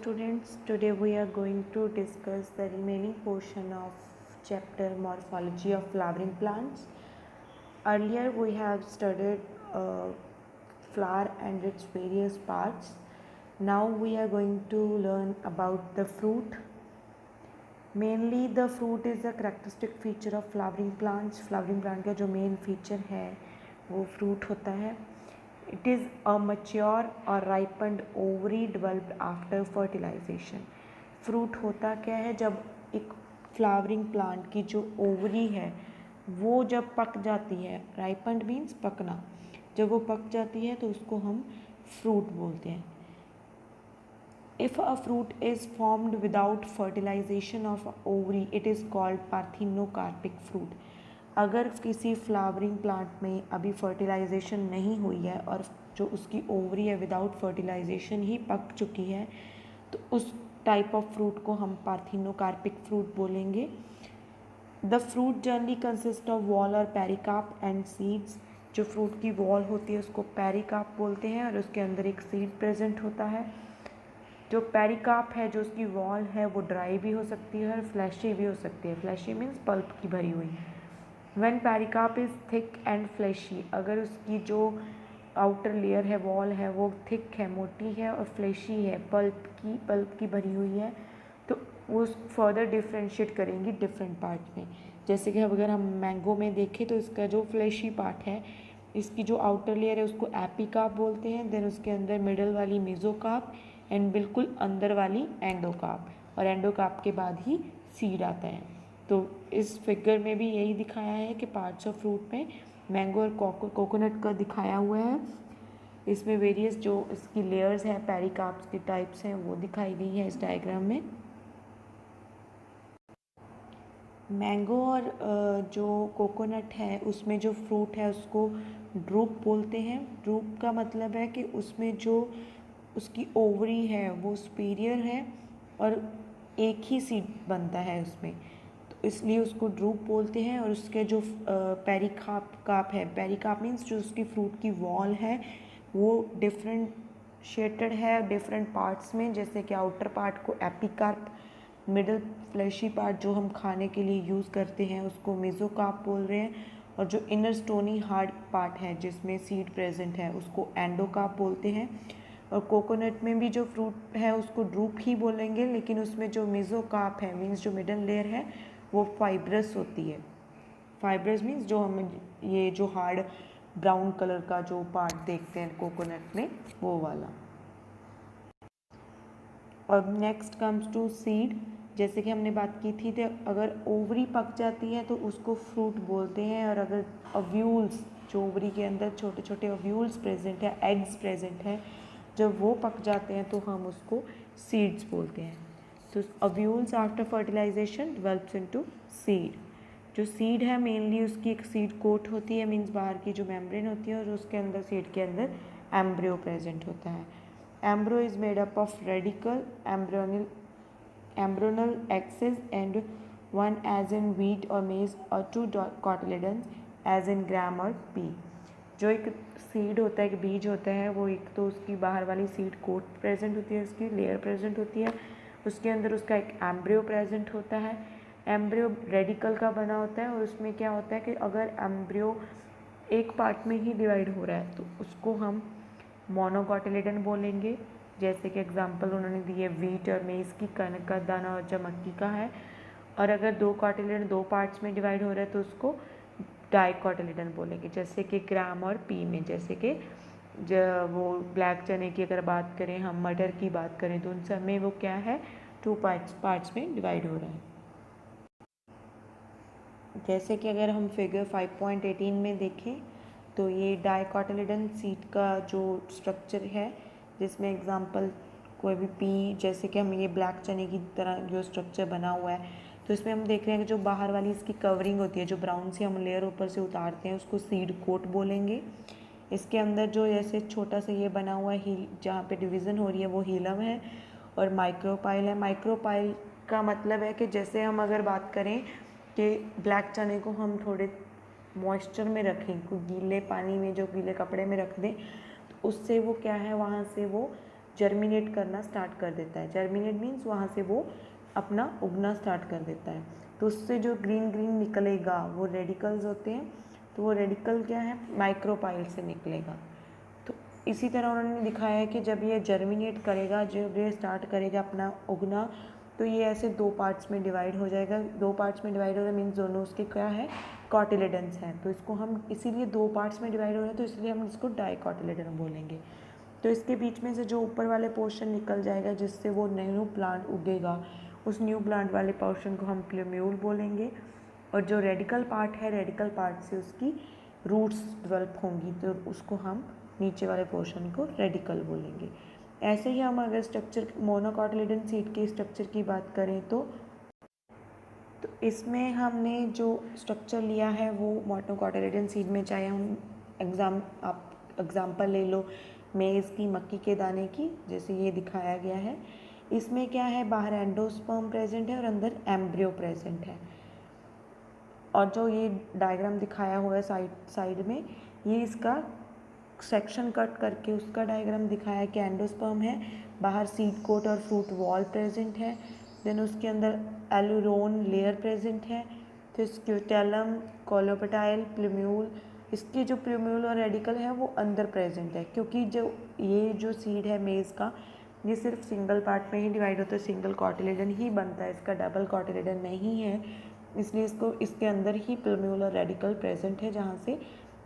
students, today we are going to discuss the remaining portion of chapter Morphology of Flowering Plants. Earlier we have studied flower and its various parts. Now we are going to learn about the fruit. Mainly the fruit is a characteristic feature of flowering plants. Flowering plant का जो main feature है वो fruit होता है. It is a mature or ripened ovary developed after fertilization. Fruit होता क्या है, जब एक फ्लावरिंग प्लांट की जो ओवरी है वो जब पक जाती है, राइपेंड मीन्स पकना, जब वो पक जाती है तो उसको हम फ्रूट बोलते हैं. If a fruit is formed without fertilization of ovary, it is called parthenocarpic fruit. अगर किसी फ्लावरिंग प्लांट में अभी फर्टिलाइजेशन नहीं हुई है और जो उसकी ओवरी है विदाउट फर्टिलाइजेशन ही पक चुकी है, तो उस टाइप ऑफ फ्रूट को हम पार्थिनोकार्पिक फ्रूट बोलेंगे. The fruit generally consist of wall और पेरिकार्प एंड सीड्स. जो फ्रूट की वॉल होती है उसको पेरिकार्प बोलते हैं और उसके अंदर एक सीड प्रेजेंट होता है. जो पेरिकार्प है, जो उसकी वॉल है, वो ड्राई भी हो सकती है और फ्लैशी भी हो सकती है. फ्लैशी मीन्स पल्प की भरी हुई. When pericarp is thick and fleshy, अगर उसकी जो आउटर लेयर है, वॉल है, वो थिक है, मोटी है और फ्लैशी है, पल्प की भरी हुई है, तो वो फर्दर डिफ्रेंशिएट करेंगी डिफरेंट पार्ट में. जैसे कि अगर हम मैंगो में देखें तो इसका जो फ्लैशी पार्ट है, इसकी जो आउटर लेयर है उसको एपिकार्प बोलते हैं. देन उसके अंदर मिडल वाली मेसोकार्प एंड बिल्कुल अंदर वाली एंडोकार्प, और एंडोकार्प के बाद ही सीड आता है. तो इस फिगर में भी यही दिखाया है कि पार्ट्स ऑफ फ्रूट में मैंगो और कोकोनट का दिखाया हुआ है. इसमें वेरियस जो इसकी लेयर्स हैं, पेरिकार्प्स की टाइप्स हैं, वो दिखाई गई है इस डायग्राम में. मैंगो और जो कोकोनट है उसमें जो फ्रूट है उसको ड्रूप बोलते हैं. ड्रूप का मतलब है कि उसमें जो उसकी ओवरी है वो सुपीरियर है और एक ही सीड बनता है उसमें, इसलिए उसको ड्रूप बोलते हैं. और उसके जो पेरिकार्प है, पेरिकार्प मीन्स जो उसकी फ्रूट की वॉल है वो डिफरेंशिएटेड है डिफरेंट पार्ट्स में. जैसे कि आउटर पार्ट को एपिकार्प, मिडल फ्लैशी पार्ट जो हम खाने के लिए यूज़ करते हैं उसको मेसोकार्प बोल रहे हैं, और जो इनर स्टोनी हार्ड पार्ट है जिसमें सीड प्रेजेंट है उसको एंडोकार्प बोलते हैं. और कोकोनट में भी जो फ्रूट है उसको ड्रूप ही बोलेंगे, लेकिन उसमें जो मेसोकार्प है मीन्स जो मिडल लेयर है वो फाइब्रस होती है. फाइब्रस मीन्स जो हम ये जो हार्ड ब्राउन कलर का जो पार्ट देखते हैं कोकोनट में, वो वाला. और नेक्स्ट कम्स टू सीड. जैसे कि हमने बात की थी, तो अगर ओवरी पक जाती है तो उसको फ्रूट बोलते हैं, और अगर ओव्यूल्स, जो ओवरी के अंदर छोटे छोटे ओव्यूल्स प्रेजेंट है, एग्स प्रेजेंट है, जब वो पक जाते हैं तो हम उसको सीड्स बोलते हैं. तो ovules after fertilization develops into seed. जो सीड है मेनली उसकी एक सीड कोट होती है, मीन्स बाहर की जो मेम्ब्रेन होती है, और उसके अंदर सीड के अंदर एम्ब्रियो प्रेजेंट होता है. Embryo is made up of radical, embryonal axis and one as in wheat or maize, और two cotyledons as in gram और pea. जो एक सीड होता है, एक बीज होता है, वो एक तो उसकी बाहर वाली सीड कोट प्रेजेंट होती है, उसकी लेयर प्रेजेंट होती है, उसके अंदर उसका एक एम्ब्रियो प्रेजेंट होता है. एम्ब्रियो रेडिकल का बना होता है, और उसमें क्या होता है कि अगर एम्ब्रियो एक पार्ट में ही डिवाइड हो रहा है तो उसको हम मोनोकोटिलेडन बोलेंगे. जैसे कि एग्जांपल उन्होंने दिए वीट और मेज़ की, कनक का दाना और जो मक्की का है. और अगर दो कोटिलेडन दो पार्ट्स में डिवाइड हो रहा है तो उसको डाइकोटिलेडन बोलेंगे. जैसे कि ग्राम और पी में, जैसे कि वो ब्लैक चने की अगर बात करें, हम मटर की बात करें, तो उन सब में वो क्या है, टू पार्ट्स में डिवाइड हो रहा है. जैसे कि अगर हम फिगर 5.18 में देखें तो ये डाइकोटिलेडन सीड का जो स्ट्रक्चर है, जिसमें एग्जांपल कोई भी पी, जैसे कि हम ये ब्लैक चने की तरह जो स्ट्रक्चर बना हुआ है, तो इसमें हम देख रहे हैं कि जो बाहर वाली इसकी कवरिंग होती है, जो ब्राउन सी हम लेयर ऊपर से उतारते हैं, उसको सीड कोट बोलेंगे. इसके अंदर जो जैसे छोटा सा ये बना हुआ है, जहाँ पे डिवीज़न हो रही है, वो हीलम है और माइक्रोपाइल है. माइक्रोपाइल का मतलब है कि जैसे हम अगर बात करें कि ब्लैक चने को हम थोड़े मॉइस्चर में रखें, कोई गीले पानी में, जो गीले कपड़े में रख दें, तो उससे वो क्या है, वहाँ से वो जर्मिनेट करना स्टार्ट कर देता है। जर्मिनेट मीन्स वहाँ से वो अपना उगना स्टार्ट कर देता है। तो उससे जो ग्रीन ग्रीन निकलेगा वो रेडिकल्स होते हैं। तो वो रेडिकल क्या है, माइक्रोपाइल से निकलेगा। तो इसी तरह उन्होंने दिखाया है कि जब ये जर्मिनेट करेगा, जब ये स्टार्ट करेगा अपना उगना, तो ये ऐसे दो पार्ट्स में डिवाइड हो जाएगा। दो पार्ट्स में डिवाइड हो रहा है मीन्स दोनों उसके क्या है, कॉटिलेडन्स हैं। तो इसको हम इसीलिए दो पार्ट्स में डिवाइड हो रहे हैं तो इसलिए हम इसको डाइकोटिलेडन बोलेंगे। तो इसके बीच में से जो ऊपर वाले पोर्शन निकल जाएगा जिससे वो न्यू प्लांट उगेगा, उस न्यू प्लांट वाले पोर्शन को हम प्लूम्यूल बोलेंगे। और जो रेडिकल पार्ट है, रेडिकल पार्ट से उसकी रूट्स डेवलप होंगी तो उसको हम नीचे वाले पोर्शन को रेडिकल बोलेंगे। ऐसे ही हम अगर स्ट्रक्चर मोनोकोटिलेडन सीड के स्ट्रक्चर की बात करें तो इसमें हमने जो स्ट्रक्चर लिया है वो मोनोकोटिलेडन सीड में, चाहे हम आप एग्जांपल ले लो मेज़ की, मक्की के दाने की, जैसे ये दिखाया गया है। इसमें क्या है, बाहर एंडोस्पर्म प्रेजेंट है और अंदर एम्ब्रियो प्रेजेंट है। और जो ये डायग्राम दिखाया हुआ है साइड में, ये इसका सेक्शन कट करके उसका डायग्राम दिखाया है कि एंडोस्पर्म है, बाहर सीड कोट और फ्रूट वॉल प्रेजेंट है, देन उसके अंदर एलुरोन लेयर प्रेजेंट है, फिर स्क्यूटेलम, कोलोपेटाइल, प्लूम्यूल। इसके जो प्लूम्यूल और रेडिकल है वो अंदर प्रेजेंट है, क्योंकि ये जो सीड है मेज़ का, ये सिर्फ सिंगल पार्ट में ही डिवाइड होता है, सिंगल कॉटिलेडन ही बनता है, इसका डबल कॉटिलेडन नहीं है। इसलिए इसके अंदर ही प्लूम्यूल और रेडिकल प्रेजेंट है, जहाँ से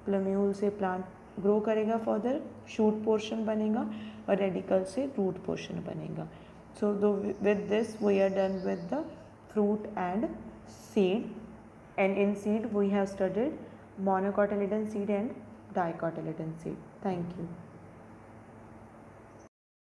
प्लूम्यूल से प्लांट ग्रो करेगा, फर्दर शूट पोर्शन बनेगा और रेडिकल से रूट पोर्शन बनेगा। So with this we are done with the fruit and seed, and in seed we have studied monocotyledon seed and dicotyledon seed. Thank you.